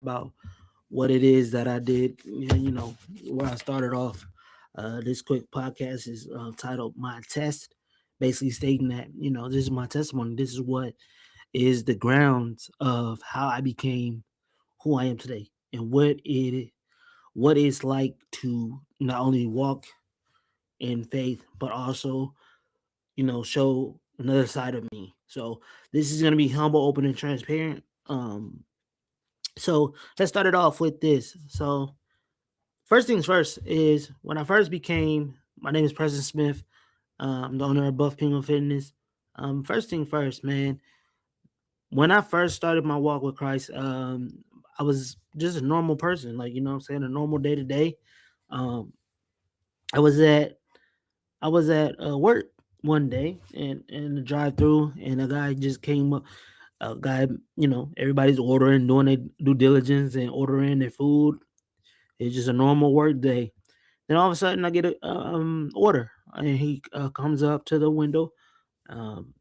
about what it is that I did, where I started off. This quick podcast is titled My Test, basically stating that, this is my testimony. This is what is the grounds of how I became who I am today and what it's like to not only walk in faith, but also, show another side of me. So this is going to be humble, open, and transparent. So let's start it off with this. So first things first is when I first became, my name is Preston Smith. I'm the owner of Buff Penguin Fitness. First thing first, man. When I first started my walk with Christ, I was just a normal person, like what I'm saying, a normal day to day. Um, I was at work one day and in the drive through, and a guy just came up. A guy, everybody's ordering, doing their due diligence and ordering their food. It's just a normal work day. Then all of a sudden, I get a order, and he comes up to the window, um,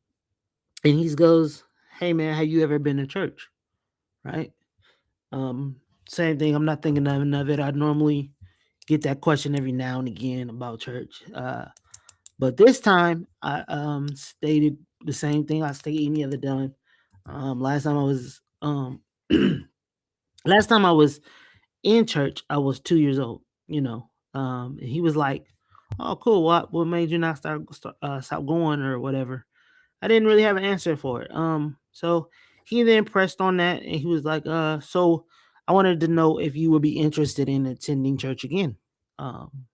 and he goes, "Hey man, have you ever been to church?" Right? Same thing. I'm not thinking nothing of it. I normally get that question every now and again about church, but this time I stated the same thing I state any other time. Last time I was last time I was in church, I was 2 years old. And he was like, "Oh, cool. What made you not stop going or whatever?" I didn't really have an answer for it. So he then pressed on that, and he was like, so I wanted to know if you would be interested in attending church again." Um,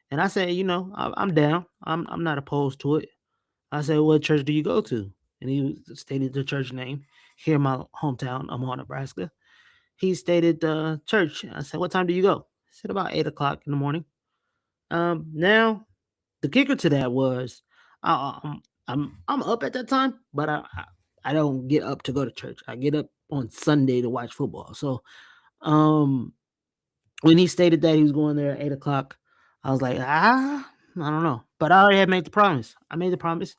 and I said, I'm down. I'm not opposed to it. I said, "What church do you go to?" And he stated the church name here in my hometown, Omaha, Nebraska. He stated the church. I said, "What time do you go?" He said, "About 8 o'clock in the morning." Now the kicker to that was, I'm up at that time, but I don't get up to go to church. I get up on Sunday to watch football. So um, when he stated that he was going there at 8 o'clock, I was like, I don't know. But I already had made the promise. I made the promise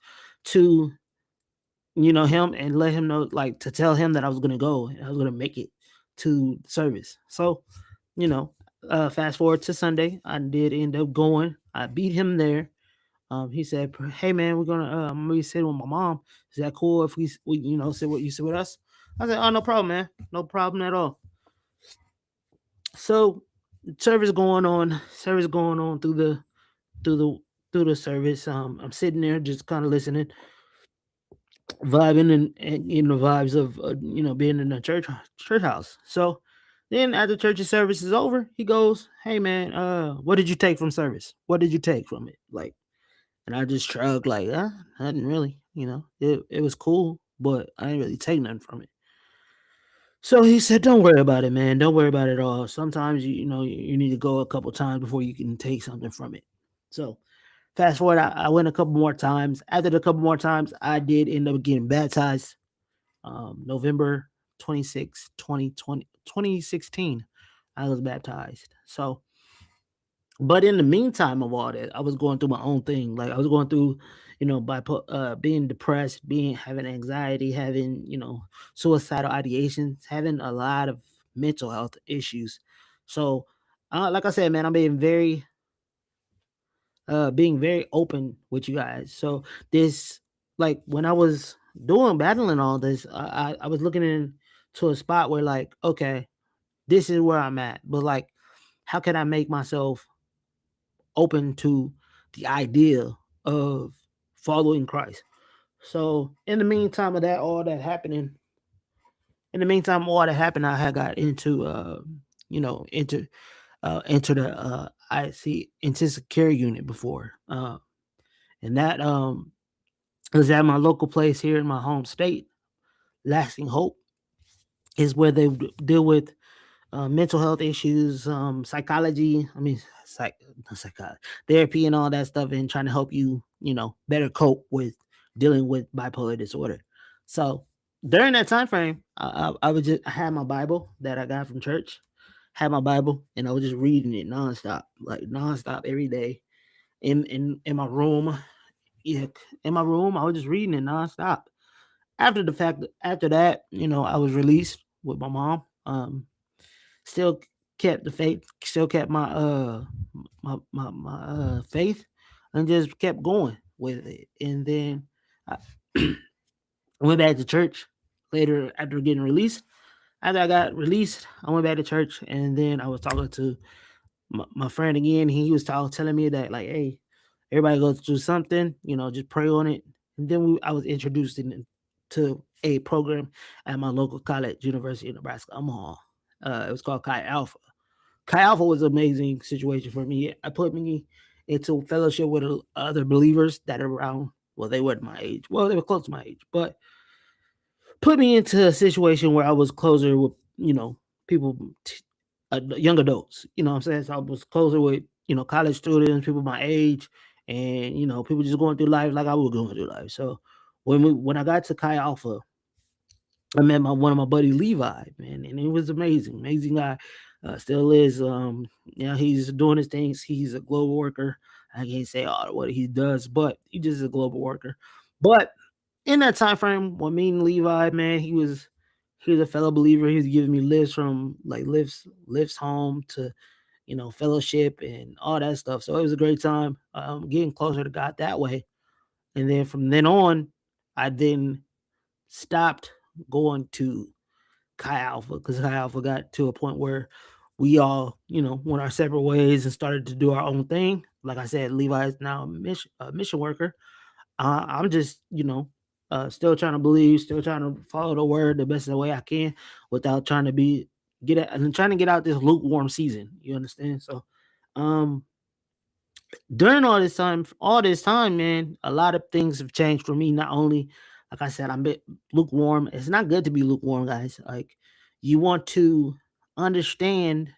to him and let him know, like, to tell him that I was gonna go and I was gonna make it to service. So you know, fast forward to Sunday, I did end up going. I beat him there. He said, "Hey man, we're gonna be sitting with my mom. Is that cool if we sit what you sit with us?" I said, "Oh, no problem, man. No problem at all." So service going on through the through the service. I'm sitting there just kind of listening, vibing and in the vibes of being in a church house. So then after church service is over, he goes, "Hey man, what did you take from service? What did you take from it?" Like, and I just shrugged, like, I didn't really, it was cool, but I didn't really take nothing from it. So he said, "Don't worry about it, man. Don't worry about it at all. Sometimes you need to go a couple times before you can take something from it." So fast forward, I went a couple more times. After the couple more times, I did end up getting baptized. November 26, 2016, I was baptized. So, but in the meantime of all that, I was going through my own thing. Like I was going through, being depressed, having anxiety, having suicidal ideations, having a lot of mental health issues. So, like I said, man, I'm being very open with you guys. So this, like when I was doing battling all this, I was looking into a spot where, like, okay, this is where I'm at, but like, how can I make myself open to the idea of following Christ? So in the meantime of that, all that happening, in the meantime, all that happened, I had got into, enter the IC intensive care unit before, and that was at my local place here in my home state. Lasting Hope is where they deal with mental health issues, psychology. I mean, not psychology, therapy, and all that stuff, and trying to help you, better cope with dealing with bipolar disorder. So during that time frame, I had my Bible that I got from church, had my Bible, and I was just reading it nonstop, like nonstop every day in my room. Yeah, in my room, I was just reading it nonstop. After that, I was released with my mom. still kept the faith, still kept my faith, and just kept going with it. And then I went back to church later after getting released. After I got released, I went back to church, and then I was talking to my friend again. He was telling me that, like, hey, everybody goes through something, just pray on it. And then I was introduced to a program at my local college, University of Nebraska Omaha. It was called Chi Alpha. Chi Alpha was an amazing situation for me. It put me into fellowship with other believers that are around. Well, they weren't my age. Well, they were close to my age, but put me into a situation where I was closer with, people, young adults. You know what I'm saying? So I was closer with, college students, people my age, and, people just going through life like I was going through life. So when I got to Chi Alpha, I met one of my buddy Levi, man, and it was amazing guy. Still is. He's doing his things. He's a global worker. I can't say all what he does, but he just is a global worker. But in that time frame, when me and Levi, man, he was a fellow believer. He was giving me lifts from like lifts home to, fellowship and all that stuff. So it was a great time, getting closer to God that way. And then from then on, I then stopped going to Chi Alpha because Chi Alpha got to a point where we all, went our separate ways and started to do our own thing. Like I said, Levi is now a mission worker. I'm just, still trying to believe, still trying to follow the word the best of the way I can without trying to trying to get out this lukewarm season. You understand? So, um, during all this time, man, a lot of things have changed for me. Not only, like I said, I'm a bit lukewarm. It's not good to be lukewarm, guys. Like, you want to understand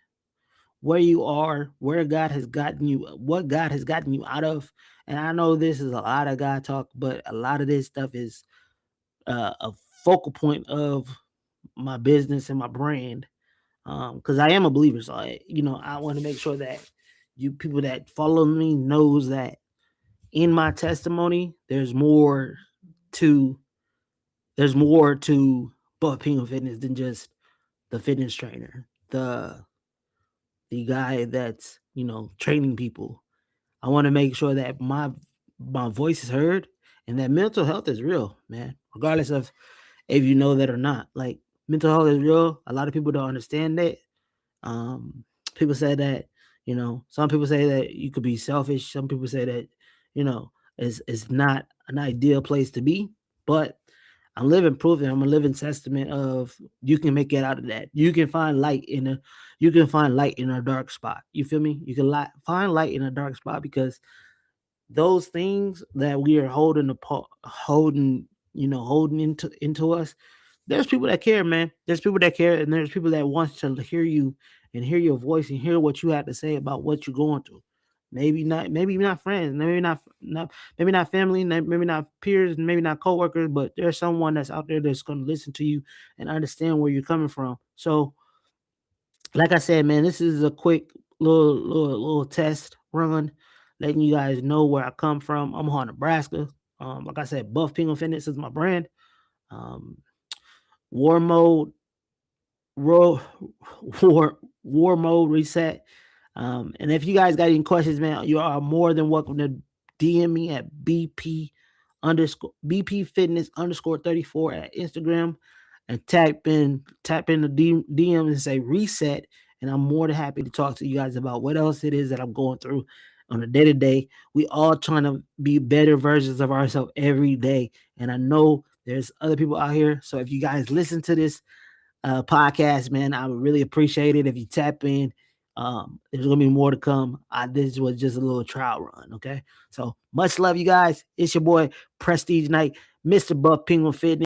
where you are, where God has gotten you, what God has gotten you out of. And I know this is a lot of God talk, but a lot of this stuff is a focal point of my business and my brand. Because I am a believer, so I want to make sure that you people that follow me knows that in my testimony, to there's more to Buff Penguin Fitness than just the fitness trainer, the guy that's training people. I want to make sure that my voice is heard and that mental health is real, man. Regardless of if you know that or not. Like, mental health is real. A lot of people don't understand that. Um, People say that, some people say that you could be selfish. Some people say that, it's not an ideal place to be. But I'm living proof and I'm a living testament of you can make it out of that. You can find light in a dark spot. You feel me? You can find light in a dark spot because those things that we are holding into us, there's people that care, man. There's people that care, and there's people that wants to hear you and hear your voice and hear what you have to say about what you're going through. Maybe not friends, maybe not family, maybe not peers, maybe not coworkers, but there's someone that's out there that's going to listen to you and understand where you're coming from. So, like I said, man, this is a quick little test run, letting you guys know where I come from. I'm Omaha, Nebraska. Like I said, Buff Penguin Fitness is my brand. Um, War mode, war, war mode reset. And if you guys got any questions, man, you are more than welcome to DM me at BP Fitness underscore 34 at Instagram and tap in the DM and say reset. And I'm more than happy to talk to you guys about what else it is that I'm going through on a day to day. We all trying to be better versions of ourselves every day. And I know there's other people out here. So if you guys listen to this podcast, man, I would really appreciate it if you tap in. There's gonna be more to come. This was just a little trial run, okay? So much love, you guys. It's your boy Prestige Knight, Mr. Buff Penguin Fitness.